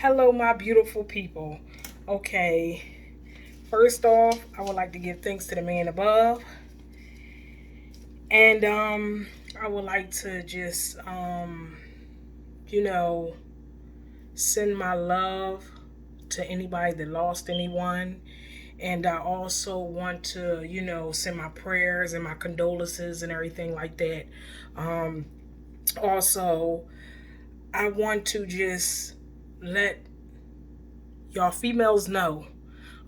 Hello, my beautiful people. Okay, first off, I would like to give thanks to the man above, and I would like to just you know, send my love to anybody that lost anyone, and I also want to, send my prayers and my condolences and everything like that. Um, Also, I want to just let y'all females know.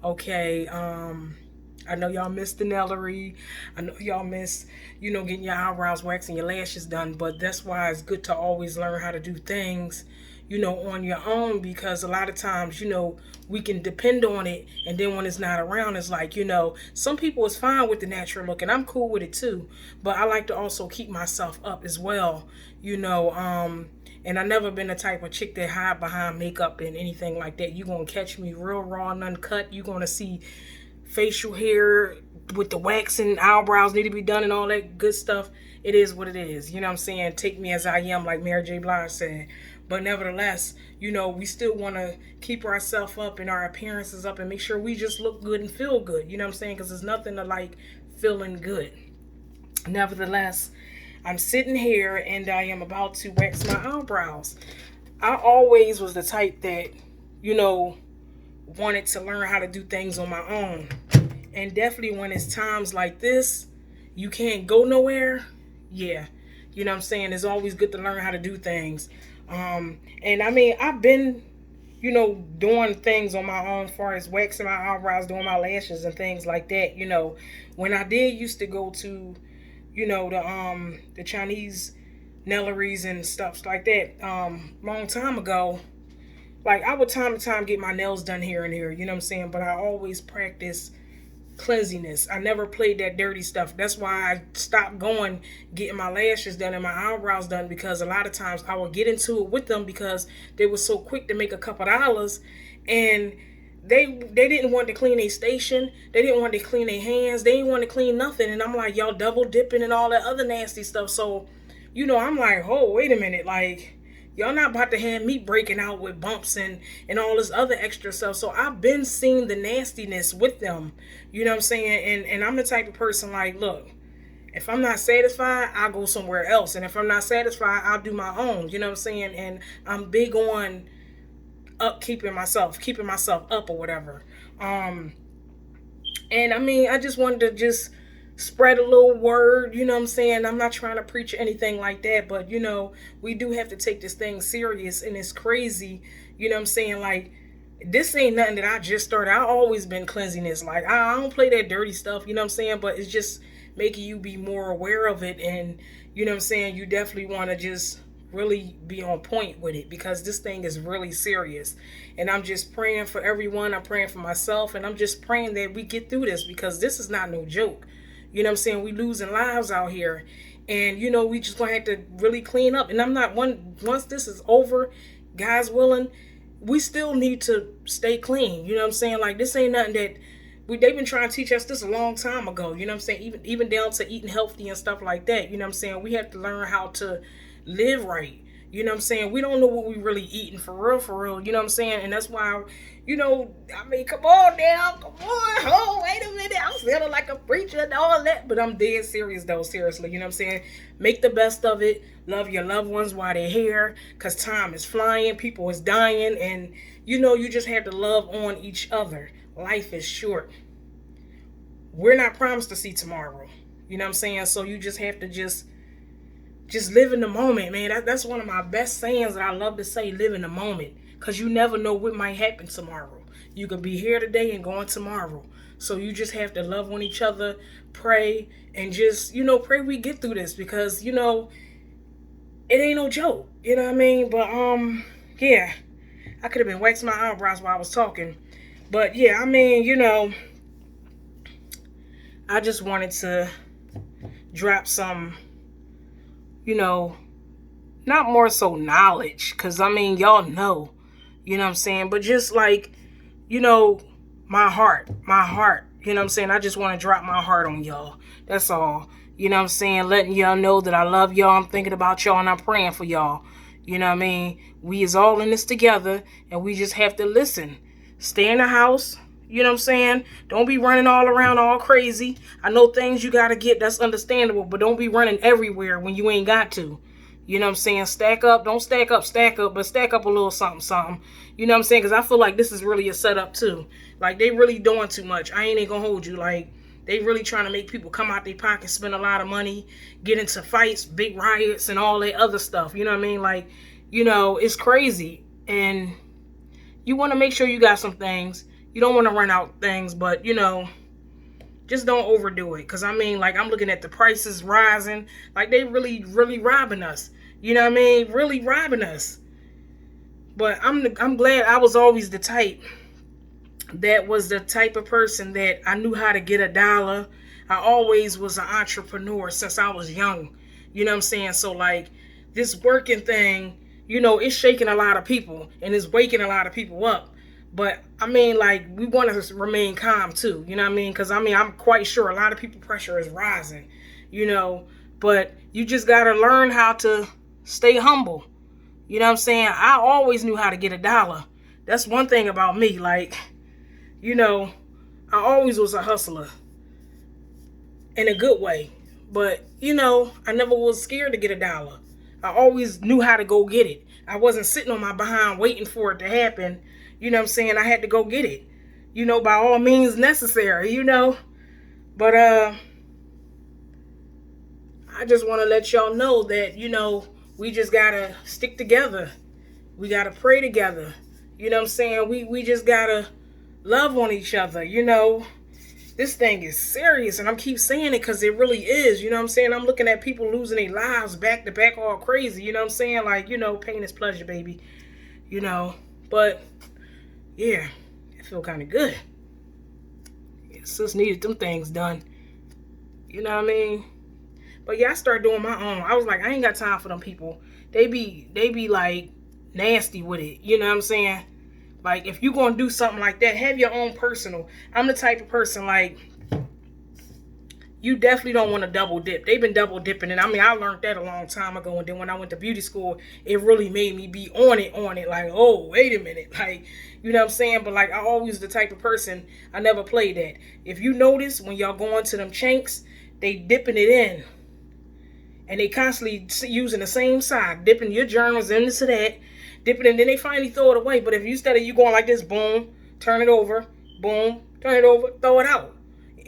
Okay. I know y'all miss the Nellery. I know y'all miss, getting your eyebrows waxed and your lashes done. But that's why it's good to always learn how to do things, on your own, because a lot of times, we can depend on it. And then when it's not around, it's like, some people is fine with the natural look, and I'm cool with it too. But I like to also keep myself up as well, and I never been the type of chick that hide behind makeup and anything like that. You gonna catch me real raw and uncut. You gonna see facial hair with the wax and eyebrows need to be done and all that good stuff. It is what it is. You know what I'm saying? Take me as I am, like Mary J. Blige said. But nevertheless, we still want to keep ourselves up and our appearances up and make sure we just look good and feel good. You know what I'm saying? Because there's nothing to like feeling good. Nevertheless, I'm sitting here and I am about to wax my eyebrows. I always was the type that, you know, wanted to learn how to do things on my own. And definitely when it's times like this, you can't go nowhere. Yeah. You know what I'm saying? It's always good to learn how to do things. And I mean, I've been, doing things on my own as far as waxing my eyebrows, doing my lashes and things like that. When I did used to go to, the Chinese Nelleries and stuff like that, long time ago, like I would time to time get my nails done here and here, you know what I'm saying? But I always practice cleanliness. I never played that dirty stuff. That's why I stopped going getting my lashes done and my eyebrows done, because a lot of times I would get into it with them because they were so quick to make a couple dollars, and they didn't want to clean their station. They didn't want to clean their hands. They didn't want to clean nothing. And I'm like, y'all double dipping and all that other nasty stuff. So, I'm like, oh, wait a minute, like y'all not about to have me breaking out with bumps and all this other extra stuff. So I've been seeing the nastiness with them. You know what I'm saying? And I'm the type of person like, look, if I'm not satisfied, I'll go somewhere else. And if I'm not satisfied, I'll do my own. You know what I'm saying? And I'm big on keeping myself up or whatever. And I mean, I just wanted to just spread a little word, you know what I'm saying? I'm not trying to preach anything like that, but we do have to take this thing serious, and it's crazy, you know what I'm saying? Like, this ain't nothing that I just started. I always been cleanliness. Like, I don't play that dirty stuff, you know what I'm saying? But it's just making you be more aware of it, and you know what I'm saying? You definitely want to just really be on point with it, because this thing is really serious. And I'm just praying for everyone. I'm praying for myself, and I'm just praying that we get through this, because this is not no joke. You know what I'm saying? We losing lives out here. And, we just going to have to really clean up. And I'm not once this is over, God's willing, we still need to stay clean. You know what I'm saying? Like, this ain't nothing that they've been trying to teach us this a long time ago. You know what I'm saying? Even down to eating healthy and stuff like that. You know what I'm saying? We have to learn how to live right. You know what I'm saying? We don't know what we really eating for real. You know what I'm saying? And that's why, I mean, come on now. Come on. Oh, wait a minute. I'm sounding like a preacher and all that. But I'm dead serious, though. Seriously. You know what I'm saying? Make the best of it. Love your loved ones while they're here. Because time is flying. People is dying. And, you just have to love on each other. Life is short. We're not promised to see tomorrow. You know what I'm saying? So you just have to just live in the moment, man. That's one of my best sayings that I love to say. Live in the moment, because you never know what might happen tomorrow. You could be here today and gone tomorrow. So you just have to love on each other, pray, and just pray we get through this, because it ain't no joke. You know what I mean? But yeah, I could have been waxing my eyebrows while I was talking. But yeah, I mean, I just wanted to drop some, not more so knowledge, because I mean, y'all know, you know what I'm saying? But just like, my heart, you know what I'm saying? I just want to drop my heart on y'all. That's all. You know what I'm saying? Letting y'all know that I love y'all. I'm thinking about y'all, and I'm praying for y'all. You know what I mean? We is all in this together, and we just have to listen. Stay in the house. You know what I'm saying? Don't be running all around all crazy. I know things you got to get, that's understandable, but don't be running everywhere when you ain't got to. You know what I'm saying? Stack up. Don't stack up, but stack up a little something, something. You know what I'm saying? Because I feel like this is really a setup, too. Like, they really doing too much. I ain't even going to hold you. Like, they really trying to make people come out their pocket, spend a lot of money, get into fights, big riots, and all that other stuff. You know what I mean? Like, it's crazy. And you want to make sure you got some things. You don't want to run out things, but, just don't overdo it. Because, I mean, like, I'm looking at the prices rising. Like, they really, really robbing us. You know what I mean? Really robbing us. But I'm glad I was always the type that was the type of person that I knew how to get a dollar. I always was an entrepreneur since I was young. You know what I'm saying? So, like, this working thing, it's shaking a lot of people and it's waking a lot of people up. But, I mean, like, we want to remain calm, too. You know what I mean? Because, I mean, I'm quite sure a lot of people pressure is rising, But you just got to learn how to stay humble. You know what I'm saying? I always knew how to get a dollar. That's one thing about me. Like, I always was a hustler in a good way. But, I never was scared to get a dollar. I always knew how to go get it. I wasn't sitting on my behind waiting for it to happen. You know what I'm saying? I had to go get it. By all means necessary, But I just want to let y'all know that, we just got to stick together. We got to pray together. You know what I'm saying? We just got to love on each other, This thing is serious, and I'm keep saying it because it really is. You know what I'm saying? I'm looking at people losing their lives back to back all crazy. You know what I'm saying? Like, pain is pleasure, baby. But, yeah, it feel kind of good. Yeah, sis needed them things done. You know what I mean? But, yeah, I started doing my own. I was like, I ain't got time for them people. They be like, nasty with it. You know what I'm saying? Like, if you're going to do something like that, have your own personal. I'm the type of person, like, you definitely don't want to double dip. They've been double dipping. And I mean, I learned that a long time ago. And then when I went to beauty school, it really made me be on it. Like, oh, wait a minute. Like, you know what I'm saying? But, like, I always the type of person, I never played that. If you notice, when y'all going to them chinks, they dipping it in. And they constantly using the same side, dipping your germs into that, dipping it, and then they finally throw it away. But if you instead of you going like this, boom, turn it over, boom, turn it over, throw it out,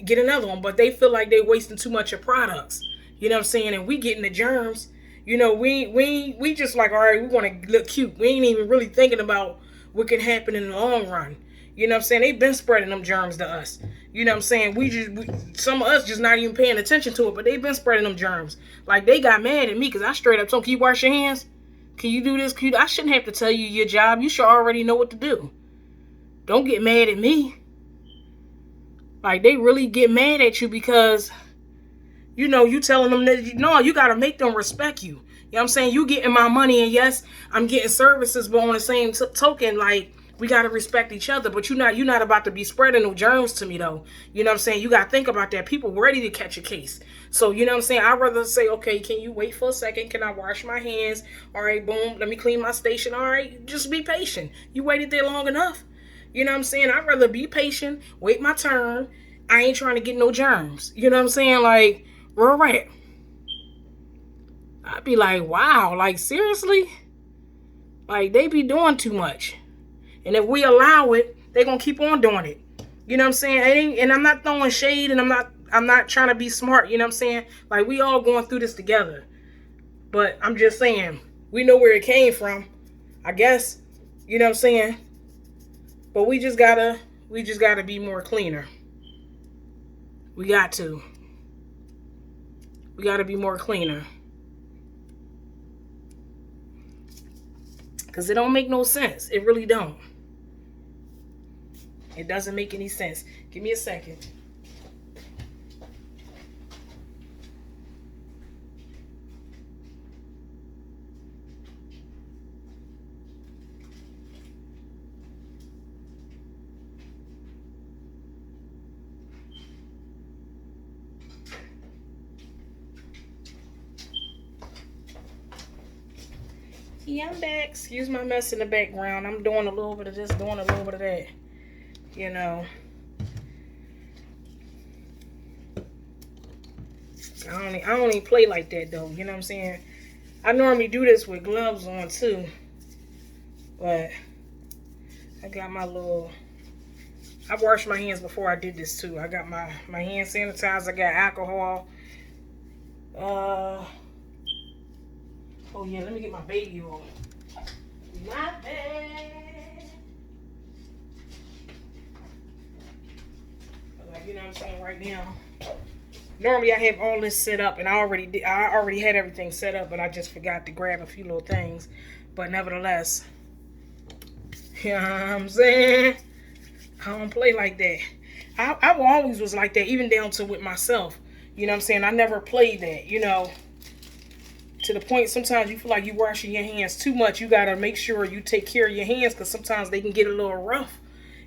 get another one. But they feel like they're wasting too much of products. You know what I'm saying? And we getting the germs. We just like, all right, we want to look cute. We ain't even really thinking about what can happen in the long run. You know what I'm saying? They've been spreading them germs to us. You know what I'm saying? Some of us just not even paying attention to it, but they've been spreading them germs. Like, they got mad at me because I straight up told them, can you wash your hands? Can you do this? I shouldn't have to tell you your job. You should already know what to do. Don't get mad at me. Like, they really get mad at you because, you telling them that, no, you got to make them respect you. You know what I'm saying? You getting my money, and yes, I'm getting services, but on the same token, like, we got to respect each other. But you're not about to be spreading no germs to me, though. You know what I'm saying? You got to think about that. People ready to catch a case. So, you know what I'm saying? I'd rather say, okay, can you wait for a second? Can I wash my hands? All right, boom. Let me clean my station. All right, just be patient. You waited there long enough. You know what I'm saying? I'd rather be patient, wait my turn. I ain't trying to get no germs. You know what I'm saying? Like, we're right. I'd be like, wow, like, seriously? Like, they be doing too much. And if we allow it, they're going to keep on doing it. You know what I'm saying? And I'm not throwing shade, and I'm not trying to be smart. You know what I'm saying? Like, we all going through this together. But I'm just saying, we know where it came from, I guess. You know what I'm saying? But we just gotta be more cleaner. We got to. We got to be more cleaner. Because it don't make no sense. It really don't. It doesn't make any sense. Give me a second. Yeah, I'm back. Excuse my mess in the background. I'm doing a little bit of this, doing a little bit of that. You know. I don't even play like that though. You know what I'm saying? I normally do this with gloves on too. But I got my little... I washed my hands before I did this too. I got my hand sanitizer. I got alcohol. Oh yeah, let me get my baby on. My bad. Like, you know what I'm saying, right now. Normally I have all this set up and I already had everything set up, but I just forgot to grab a few little things. But nevertheless, you know what I'm saying? I don't play like that. I always was like that, even down to with myself. You know what I'm saying? I never played that, you know. To the point sometimes you feel like you're washing your hands too much. You got to make sure you take care of your hands because sometimes they can get a little rough.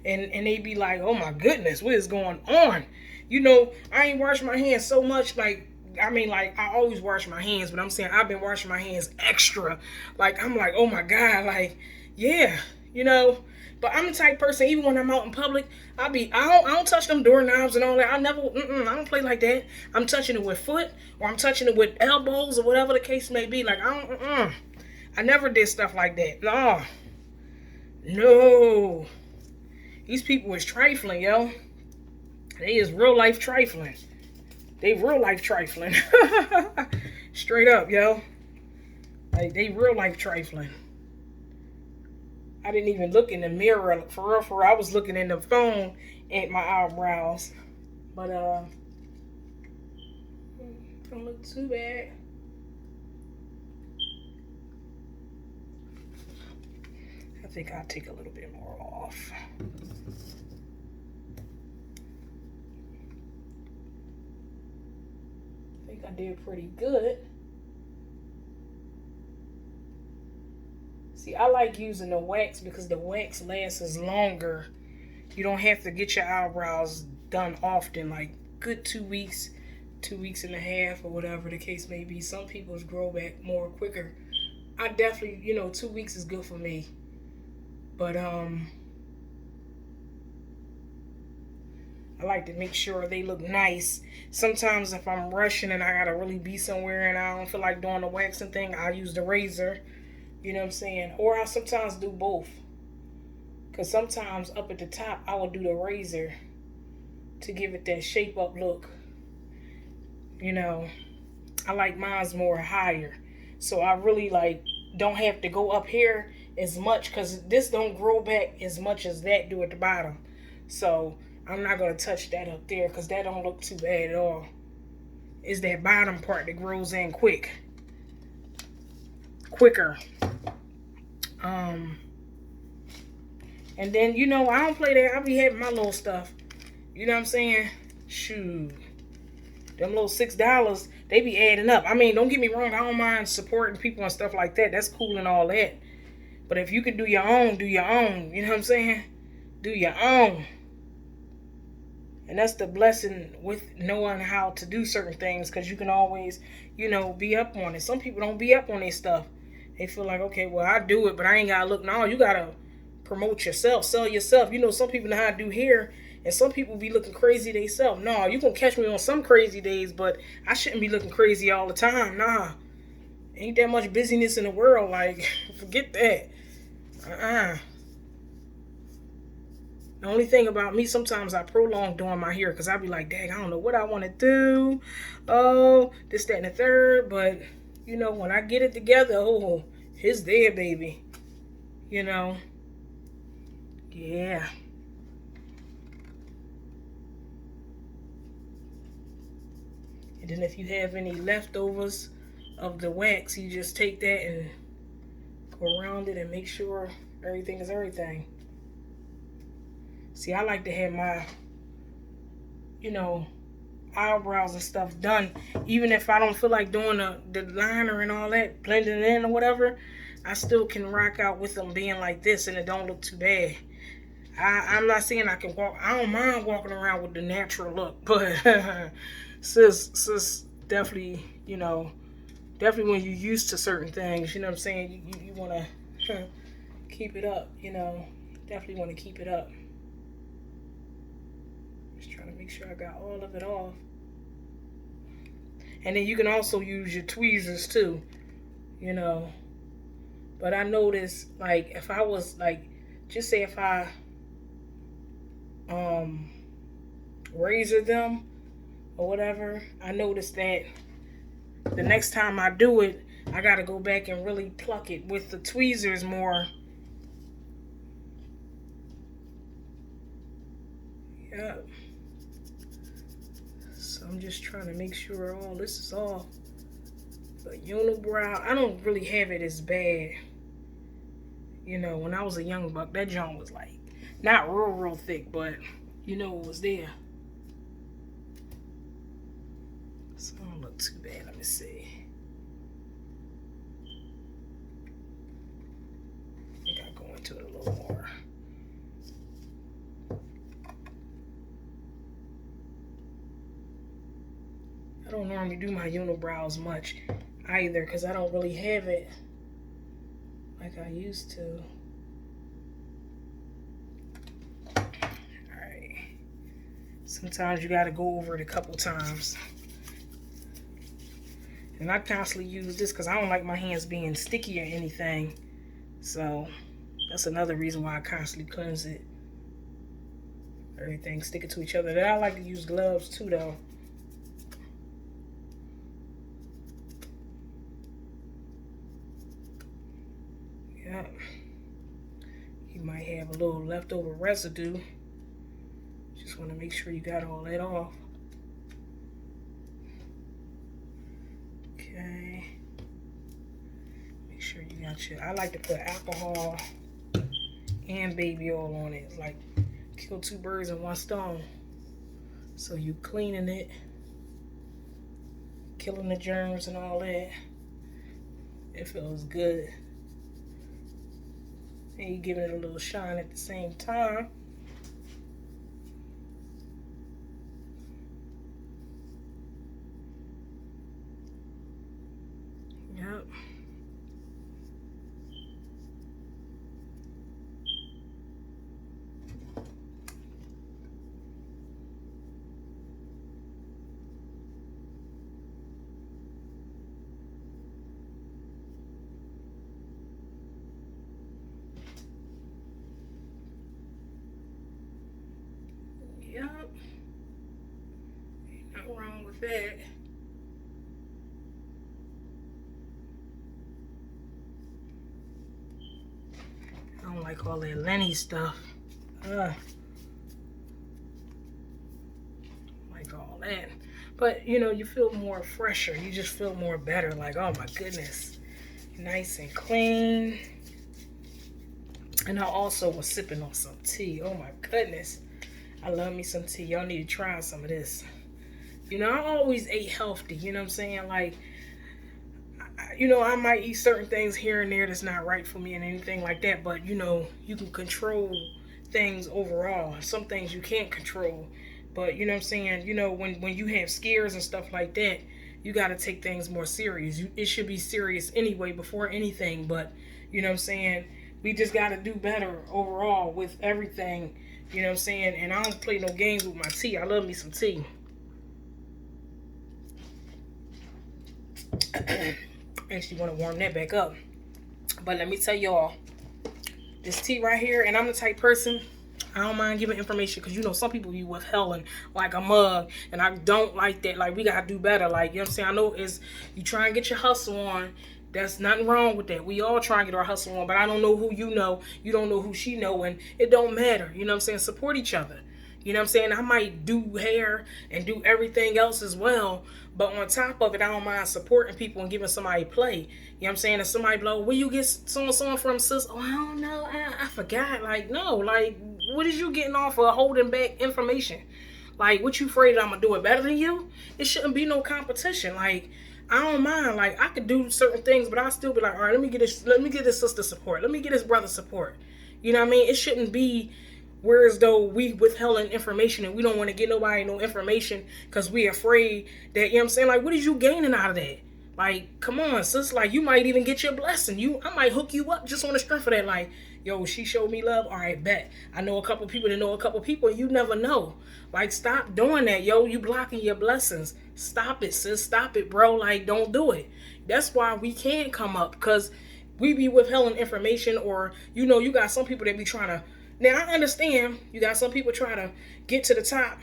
And they be like, oh my goodness, what is going on? You know, I ain't washing my hands so much. Like, I always wash my hands. But I'm saying I've been washing my hands extra. Like, I'm like, oh my God. Like, yeah, you know. But I'm the type person, even when I'm out in public, I don't touch them doorknobs and all that. I don't play like that. I'm touching it with foot, or I'm touching it with elbows, or whatever the case may be. Like, I never did stuff like that. No. These people is trifling, yo. They is real life trifling. They real life trifling. Straight up, yo. Like, they real life trifling. I didn't even look in the mirror. For real, I was looking in the phone at my eyebrows. But, don't look too bad. I think I'll take a little bit more off. I think I did pretty good. See, I like using the wax because the wax lasts longer. You don't have to get your eyebrows done often, like good 2 weeks, 2 weeks and a half, or whatever the case may be. Some people's grow back more quicker. I definitely, 2 weeks is good for me. But I like to make sure they look nice. Sometimes if I'm rushing and I gotta really be somewhere and I don't feel like doing the waxing thing, I use the razor. You know what I'm saying? Or I sometimes do both. Because sometimes up at the top, I will do the razor to give it that shape up look. You know, I like mine's more higher. So I really don't have to go up here as much because this don't grow back as much as that do at the bottom. So I'm not going to touch that up there because that don't look too bad at all. It's that bottom part that grows in quicker. And then, I don't play that. I be having my little stuff. You know what I'm saying? Shoot. Them little $6, they be adding up. I mean, don't get me wrong. I don't mind supporting people and stuff like that. That's cool and all that. But if you can do your own, do your own. You know what I'm saying? Do your own. And that's the blessing with knowing how to do certain things because you can always, be up on it. Some people don't be up on their stuff. They feel like, okay, well, I do it, but I ain't got to look. No, you got to promote yourself, sell yourself. Some people know how to do hair, and some people be looking crazy themselves. No, you can catch me on some crazy days, but I shouldn't be looking crazy all the time. Nah, ain't that much busyness in the world. Like, forget that. The only thing about me, sometimes I prolong doing my hair because I be like, dang, I don't know what I want to do. Oh, this, that, and the third. But, when I get it together, oh, it's there, baby. Yeah. And then if you have any leftovers of the wax, you just take that and go around it and make sure everything is everything. See, I like to have my, eyebrows and stuff done. Even if I don't feel like doing the liner and all that, blending it in or whatever, I still can rock out with them being like this and it don't look too bad. I'm not saying I can walk. I don't mind walking around with the natural look, but sis definitely, definitely when you're used to certain things, you know what I'm saying, you want to keep it up, you know. Definitely want to keep it up. Just trying to make sure I got all of it off. And then you can also use your tweezers too, you know. But I noticed, like, if I was, like, just say if I razor them or whatever, I noticed that the next time I do it, I got to go back and really pluck it with the tweezers more. Yep. So I'm just trying to make sure all this is off. But unibrow, I don't really have it as bad. You know, when I was a young buck, that joint was like, not real thick, but you know it was there. So it don't look too bad. Let me see. I think I'll go into it a little more. I don't normally do my unibrows much either because I don't really have it like I used to. Alright. Sometimes you gotta go over it a couple times. And I constantly use this because I don't like my hands being sticky or anything. So that's another reason why I constantly cleanse it. Everything sticking to each other. Then I like to use gloves too though. Yeah. You might have a little leftover residue. Just want to make sure you got all that off. Okay. Make sure you got your, I like to put alcohol and baby oil on it. It's like kill two birds in one stone. So you cleaning it, killing the germs and all that. It feels good. And you give it a little shine at the same time. Yep. Yep. Ain't nothing wrong with that. I don't like all that Lenny stuff. Like all that. But, you know, you feel more fresher. You just feel more better. Like, oh my goodness. Nice and clean. And I also was sipping on some tea. Oh my goodness. I love me some tea. Y'all need to try some of this. You know, I always ate healthy. You know what I'm saying? Like, you know, I might eat certain things here and there that's not right for me and anything like that. But, you know, you can control things overall. Some things you can't control. But, you know what I'm saying? You know, when you have scares and stuff like that, you got to take things more serious. It should be serious anyway before anything. But, you know what I'm saying? We just got to do better overall with everything. You know what I'm saying? And I don't play no games with my tea. I love me some tea. Actually want to warm that back up. But let me tell y'all, this tea right here, and I'm the type person, I don't mind giving information because, you know, some people be withholding like a mug, and I don't like that. Like, we got to do better. Like, you know what I'm saying? I know it's, you try and get your hustle on. There's nothing wrong with that. We all try and get our hustle on, but I don't know who you know. You don't know who she know, and it don't matter. You know what I'm saying? Support each other. You know what I'm saying? I might do hair and do everything else as well, but on top of it, I don't mind supporting people and giving somebody play. You know what I'm saying? If somebody blow, where you get so from, sis? Oh, I don't know. I forgot. Like, no. Like, what is you getting off of holding back information? Like, what you afraid I'm going to do it better than you? It shouldn't be no competition. Like, I don't mind. Like, I could do certain things, but I'll still be like, all right, let me get this sister support. Let me get this brother support. You know what I mean? It shouldn't be whereas though we withheld information and we don't want to get nobody no information because we afraid that, you know what I'm saying? Like, what is you gaining out of that? Like, come on, sis. Like, you might even get your blessing. I might hook you up just on the strength of that. Like, yo, she showed me love. All right, bet. I know a couple people that know a couple people. You never know. Like, stop doing that, yo. You blocking your blessings. Stop it, sis. Stop it, bro. Like, don't do it. That's why we can't come up, because we be withholding information, or you got some people that be trying to. Now I understand you got some people trying to get to the top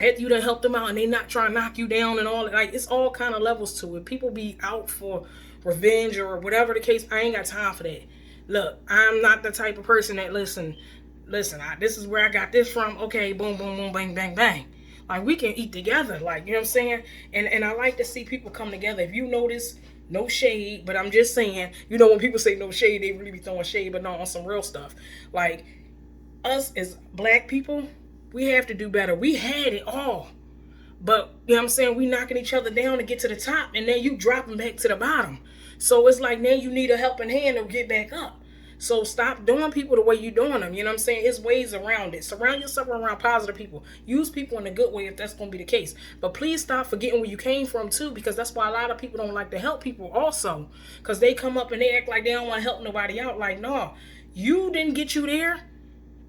after you done help them out, and they not trying to knock you down and all that. Like, it's all kind of levels to it. People be out for revenge or whatever the case. I ain't got time for that. Look, I'm not the type of person that listen. This is where I got this from. Okay, boom, boom, boom, bang, bang, bang. Like, we can eat together. Like, you know what I'm saying? And I like to see people come together. If you notice, no shade, but I'm just saying, when people say no shade, they really be throwing shade, but not on some real stuff. Like, us as black people, we have to do better. We had it all. But, you know what I'm saying, we knocking each other down to get to the top, and then you dropping back to the bottom. So it's like, now you need a helping hand to get back up. So stop doing people the way you doing them. You know what I'm saying? It's ways around it. Surround yourself around positive people. Use people in a good way if that's going to be the case. But please stop forgetting where you came from too, because that's why a lot of people don't like to help people also. Because they come up and they act like they don't want to help nobody out. Like, no, you didn't get you there.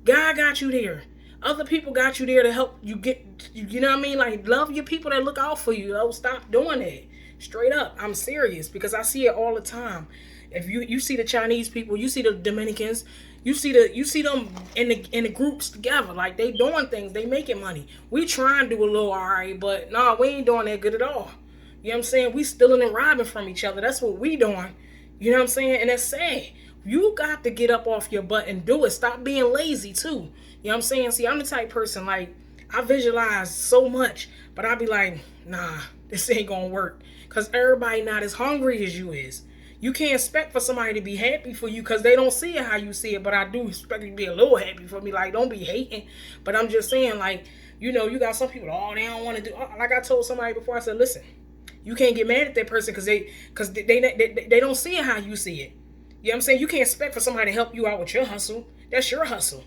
God got you there. Other people got you there to help you get, you know what I mean? Like, love your people that look out for you. Oh, stop doing that. Straight up. I'm serious, because I see it all the time. If you see the Chinese people, you see the Dominicans, you see them in the groups together, like they doing things, they making money. We try and do a little alright, but no, we ain't doing that good at all. You know what I'm saying? We stealing and robbing from each other. That's what we doing. You know what I'm saying? And that's sad. You got to get up off your butt and do it. Stop being lazy too. You know what I'm saying? See, I'm the type person, like, I visualize so much, but I be like, nah, this ain't gonna work, because everybody not as hungry as you is. You can't expect for somebody to be happy for you because they don't see it how you see it. But I do expect you to be a little happy for me. Like, don't be hating. But I'm just saying, like, you got some people, they don't want to do. Like I told somebody before, I said, listen, you can't get mad at that person because they don't see it how you see it. You know what I'm saying? You can't expect for somebody to help you out with your hustle. That's your hustle.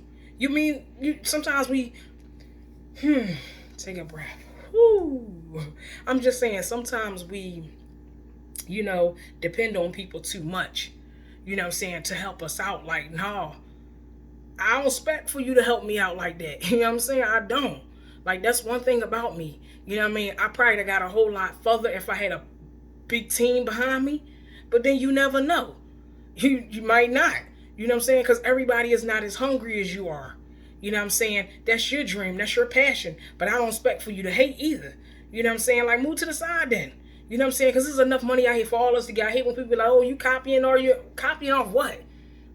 Sometimes we, take a breath. Whoo. I'm just saying, sometimes we, depend on people too much, you know what I'm saying, to help us out. Like, no, I don't expect for you to help me out like that. You know what I'm saying? I don't. Like, that's one thing about me. You know what I mean? I probably got a whole lot further if I had a big team behind me, but then you never know. You might not. You know what I'm saying? Because everybody is not as hungry as you are. You know what I'm saying? That's your dream. That's your passion. But I don't expect for you to hate either. You know what I'm saying? Like, move to the side then. You know what I'm saying? Because there's enough money out here for all us to get. I hate when people be like, oh, you copying, or you copying off what?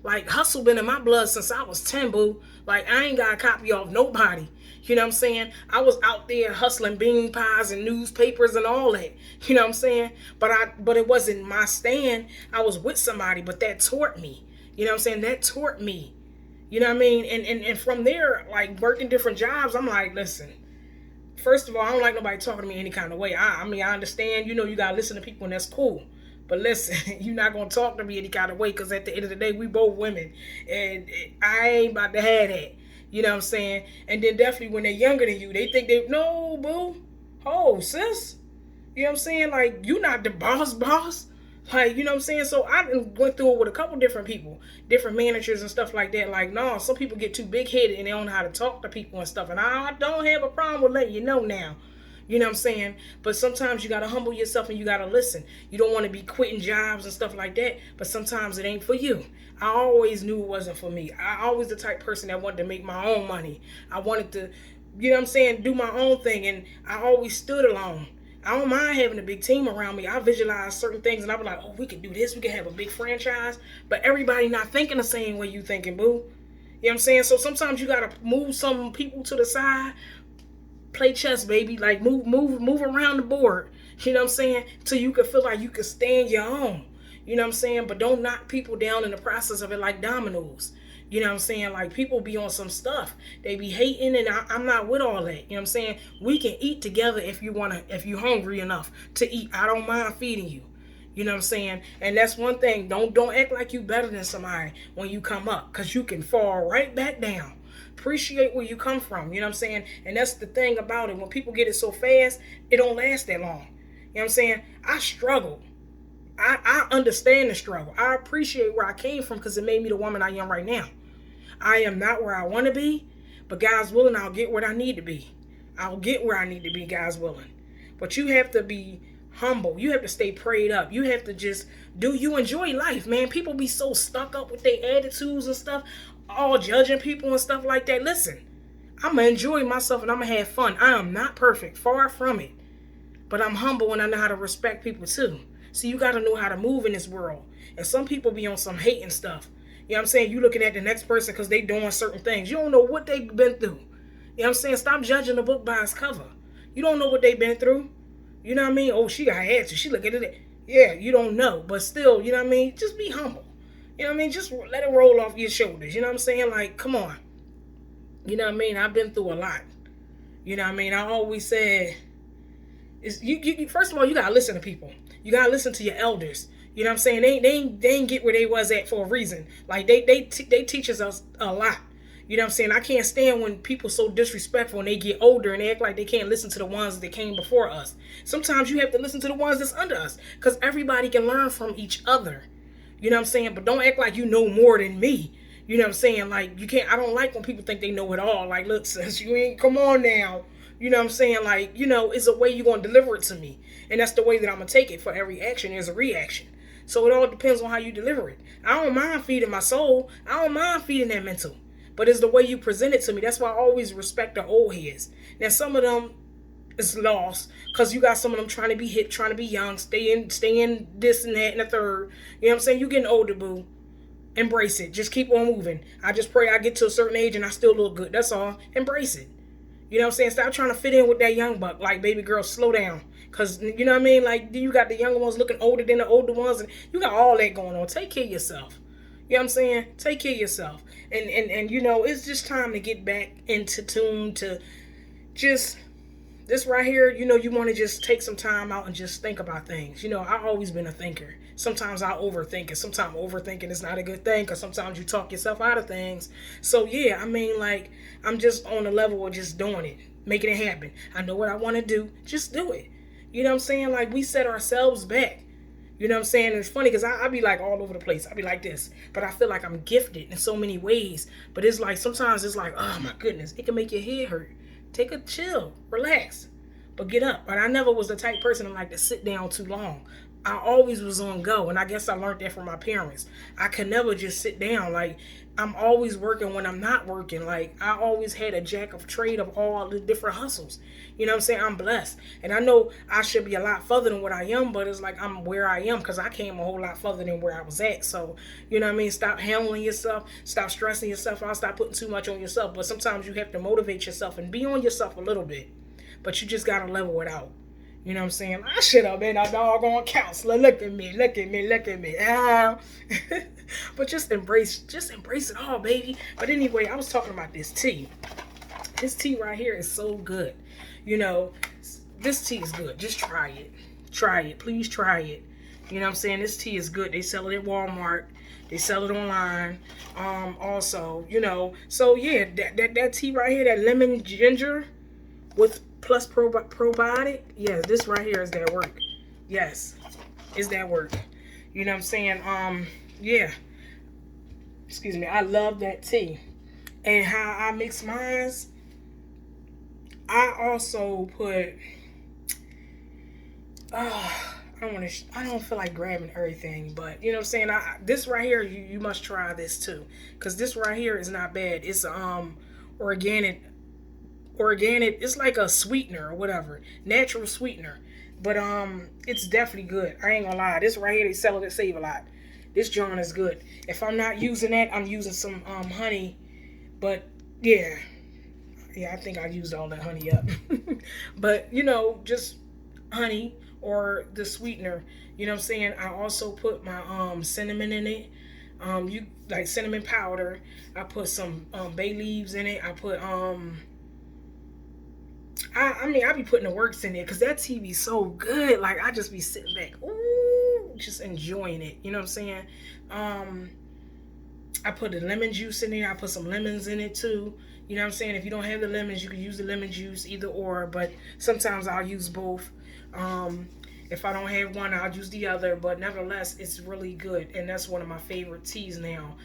Like, hustle been in my blood since I was 10, boo. Like, I ain't got to copy off nobody. You know what I'm saying? I was out there hustling bean pies and newspapers and all that. You know what I'm saying? But it wasn't my stand. I was with somebody, but that taught me. You know what I'm saying? That taught me. You know what I mean? And from there, like, working different jobs, I'm like, listen, first of all, I don't like nobody talking to me any kind of way. I mean, I understand, you got to listen to people, and that's cool. But listen, you're not going to talk to me any kind of way, because at the end of the day, we both women. And I ain't about to have that. You know what I'm saying? And then definitely when they're younger than you, they think no, boo. Oh, sis. You know what I'm saying? Like, you not the boss. Like, you know what I'm saying? So I went through it with a couple different people, different managers and stuff like that. Like, no, some people get too big-headed and they don't know how to talk to people and stuff. And I don't have a problem with letting you know now. You know what I'm saying? But sometimes you got to humble yourself and you got to listen. You don't want to be quitting jobs and stuff like that. But sometimes it ain't for you. I always knew it wasn't for me. I always the type of person that wanted to make my own money. I wanted to, you know what I'm saying, do my own thing. And I always stood alone. I don't mind having a big team around me. I visualize certain things and I be like, oh, we could do this. We could have a big franchise. But everybody not thinking the same way you thinking, boo. You know what I'm saying? So sometimes you got to move some people to the side. Play chess, baby. Like, move around the board. You know what I'm saying? Till you can feel like you can stand your own. You know what I'm saying? But don't knock people down in the process of it like dominoes. You know what I'm saying? Like, people be on some stuff. They be hating, and I'm not with all that. You know what I'm saying? We can eat together if you hungry enough to eat. I don't mind feeding you. You know what I'm saying? And that's one thing. Don't act like you better than somebody when you come up, because you can fall right back down. Appreciate where you come from. You know what I'm saying? And that's the thing about it. When people get it so fast, it don't last that long. You know what I'm saying? I struggled. I understand the struggle. I appreciate where I came from because it made me the woman I am right now. I am not where I want to be, but God's willing, I'll get where I need to be. I'll get where I need to be, God's willing. But you have to be humble. You have to stay prayed up. You have to just do you enjoy life, man. People be so stuck up with their attitudes and stuff, all judging people and stuff like that. Listen, I'm going to enjoy myself and I'm going to have fun. I am not perfect, far from it. But I'm humble and I know how to respect people too. See, you got to know how to move in this world. And some people be on some hating stuff. You know what I'm saying? You looking at the next person because they doing certain things. You don't know what they've been through. You know what I'm saying? Stop judging the book by its cover. You don't know what they've been through. You know what I mean? Oh, she got answers. She looking at it. Yeah, you don't know. But still, you know what I mean? Just be humble. You know what I mean? Just let it roll off your shoulders. You know what I'm saying? Like, come on. You know what I mean? I've been through a lot. You know what I mean? I always said, first of all, you got to listen to people. You got to listen to your elders. You know what I'm saying? They ain't get where they was at for a reason. Like, they teaches us a lot. You know what I'm saying? I can't stand when people so disrespectful and they get older and they act like they can't listen to the ones that came before us. Sometimes you have to listen to the ones that's under us because everybody can learn from each other. You know what I'm saying? But don't act like you know more than me. You know what I'm saying? Like, you can't, I don't like when people think they know it all. Like, look, sis, you ain't, come on now. You know what I'm saying? Like, you know, it's a way you're going to deliver it to me. And that's the way that I'm going to take it. For every action, there's a reaction. So it all depends on how you deliver it. I don't mind feeding my soul. I don't mind feeding that mental. But it's the way you present it to me. That's why I always respect the old heads. Now, some of them is lost because you got some of them trying to be hip, trying to be young, stay in this and that and the third. You know what I'm saying? You getting older, boo. Embrace it. Just keep on moving. I just pray I get to a certain age and I still look good. That's all. Embrace it. You know what I'm saying? Stop trying to fit in with that young buck. Like, baby girl, slow down. Because, you know what I mean? Like, you got the younger ones looking older than the older ones. And you got all that going on. Take care of yourself. You know what I'm saying? Take care of yourself. And you know, it's just time to get back into tune to just this right here. You know, you want to just take some time out and just think about things. You know, I've always been a thinker. Sometimes I overthink it. Sometimes overthinking is not a good thing because sometimes you talk yourself out of things. So, yeah, I mean, like, I'm just on the level of just doing it, making it happen. I know what I want to do. Just do it. You know what I'm saying? Like, we set ourselves back. You know what I'm saying? And it's funny because I be like all over the place. I be like this. But I feel like I'm gifted in so many ways. But it's like sometimes it's like, oh my goodness, it can make your head hurt. Take a chill, relax, but get up. But I never was the type person to like to sit down too long. I always was on go. And I guess I learned that from my parents. I could never just sit down. Like, I'm always working when I'm not working. Like, I always had a jack of trade of all the different hustles. You know what I'm saying? I'm blessed. And I know I should be a lot further than what I am, but it's like I'm where I am because I came a whole lot further than where I was at. So, you know what I mean? Stop handling yourself. Stop stressing yourself out. Stop putting too much on yourself. But sometimes you have to motivate yourself and be on yourself a little bit. But you just got to level it out. You know what I'm saying? I should have been a doggone counselor. Look at me, look at me, look at me. But just embrace it all, baby. But anyway, I was talking about this tea. This tea right here is so good. You know, this tea is good. Just try it. Try it. Please try it. You know what I'm saying? This tea is good. They sell it at Walmart. They sell it online. Also, you know. So, yeah, that tea right here, that lemon ginger with plus probiotic. Yeah, this right here is that work. Yes, is that work. You know what I'm saying? Yeah. Excuse me. I love that tea. And how I mix mine, I also put I don't feel like grabbing everything, but you know what I'm saying? This right here, you must try this too. Cause this right here is not bad. It's organic, it's like a sweetener or whatever. Natural sweetener. But it's definitely good. I ain't gonna lie. This right here, they sell it at Save a Lot. This John is good. If I'm not using that, I'm using some honey. But yeah, I think I used all that honey up. But you know, just honey or the sweetener. You know what I'm saying? I also put my cinnamon in it. You like cinnamon powder. I put some bay leaves in it. I put I mean, I be putting the works in there because that tea be so good. Like, I just be sitting back, ooh, just enjoying it. You know what I'm saying? I put the lemon juice in there. I put some lemons in it too. You know what I'm saying? If you don't have the lemons, you can use the lemon juice, either or. But sometimes I'll use both. If I don't have one, I'll use the other. But nevertheless, it's really good, and that's one of my favorite teas now.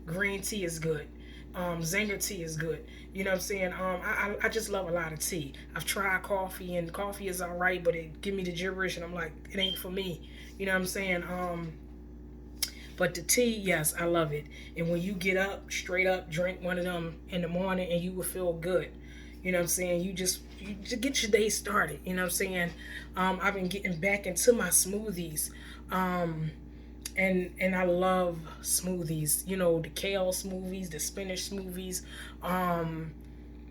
Green tea is good. Zinger tea is good. You know what I'm saying? I just love a lot of tea. I've tried coffee, and coffee is all right, but it give me the gibberish, and I'm like, it ain't for me. You know what I'm saying? But the tea, yes, I love it. And when you get up, straight up, drink one of them in the morning, and you will feel good. You know what I'm saying? You just get your day started. You know what I'm saying? I've been getting back into my smoothies. Um, and I love smoothies. You know, the kale smoothies, the spinach smoothies. Um,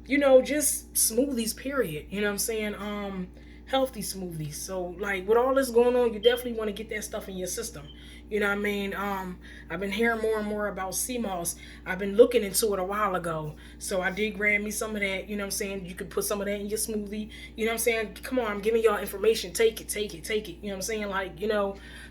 just smoothies, period. You know what I'm saying? Healthy smoothies. So, like, with all this going on, you definitely want to get that stuff in your system. You know what I mean? I've been hearing more and more about sea moss. I've been looking into it a while ago. So I did grab me some of that. You know what I'm saying? You could put some of that in your smoothie. You know what I'm saying? Come on, I'm giving y'all information. Take it, take it, take it. You know what I'm saying? Like,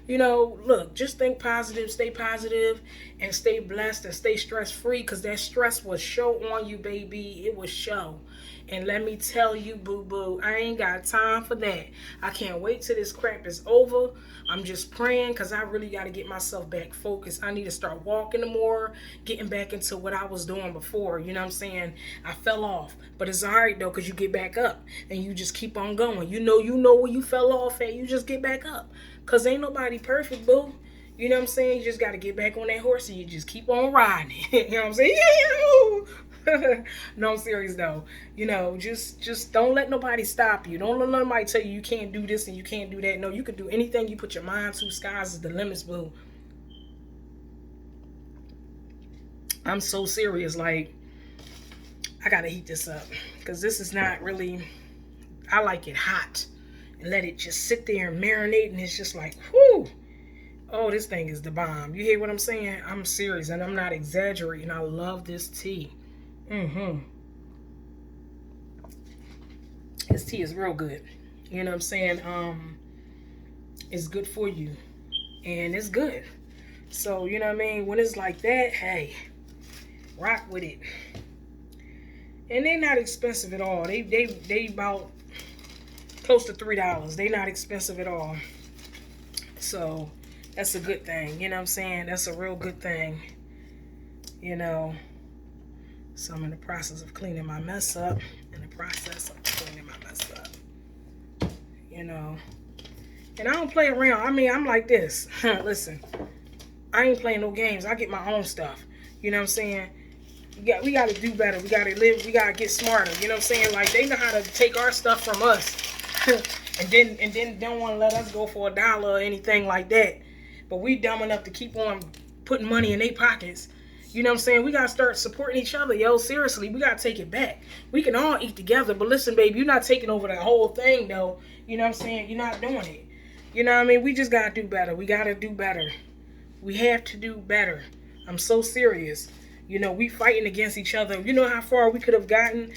look, just think positive, and stay blessed and stay stress free, because that stress will show on you, baby. It will show. And let me tell you, boo boo, I ain't got time for that. I can't wait till this crap is over. I'm just praying, because I really got to get myself back focused. I need to start walking more, getting back into what I was doing before. You know what I'm saying? I fell off. But it's all right, though, because you get back up and you just keep on going. You know where you fell off at. You just get back up. Because ain't nobody perfect, boo. You know what I'm saying? You just got to get back on that horse and you just keep on riding. You know what I'm saying? No, I'm serious though. Just don't let nobody stop you. Don't let nobody tell you you can't do this and you can't do that. No, you can do anything you put your mind to. Skies is the limits, boo. I'm so serious. Like, I gotta heat this up because this is not really. I like it hot and let it just sit there and marinate, and it's just like, whoo. Oh, this thing is the bomb. You hear what I'm saying? I'm serious and I'm not exaggerating. I love this tea. Mm-hmm. This tea is real good. You know what I'm saying? It's good for you. And it's good. So, you know what I mean? When it's like that, hey, rock with it. And they're not expensive at all. They about close to $3. They not expensive at all. So that's a good thing. You know what I'm saying? That's a real good thing. You know. So I'm in the process of cleaning my mess up. You know. And I don't play around. I mean, I'm like this. Listen, I ain't playing no games. I get my own stuff. You know what I'm saying? We got to do better. We got to live. We got to get smarter. You know what I'm saying? Like, they know how to take our stuff from us. and then don't want to let us go for $1 or anything like that. But we dumb enough to keep on putting money in their pockets. You know what I'm saying? We got to start supporting each other, yo. Seriously, we got to take it back. We can all eat together. But listen, baby, you're not taking over the whole thing, though. You know what I'm saying? You're not doing it. You know what I mean? We just got to do better. We got to do better. We have to do better. I'm so serious. You know, we fighting against each other. You know how far we could have gotten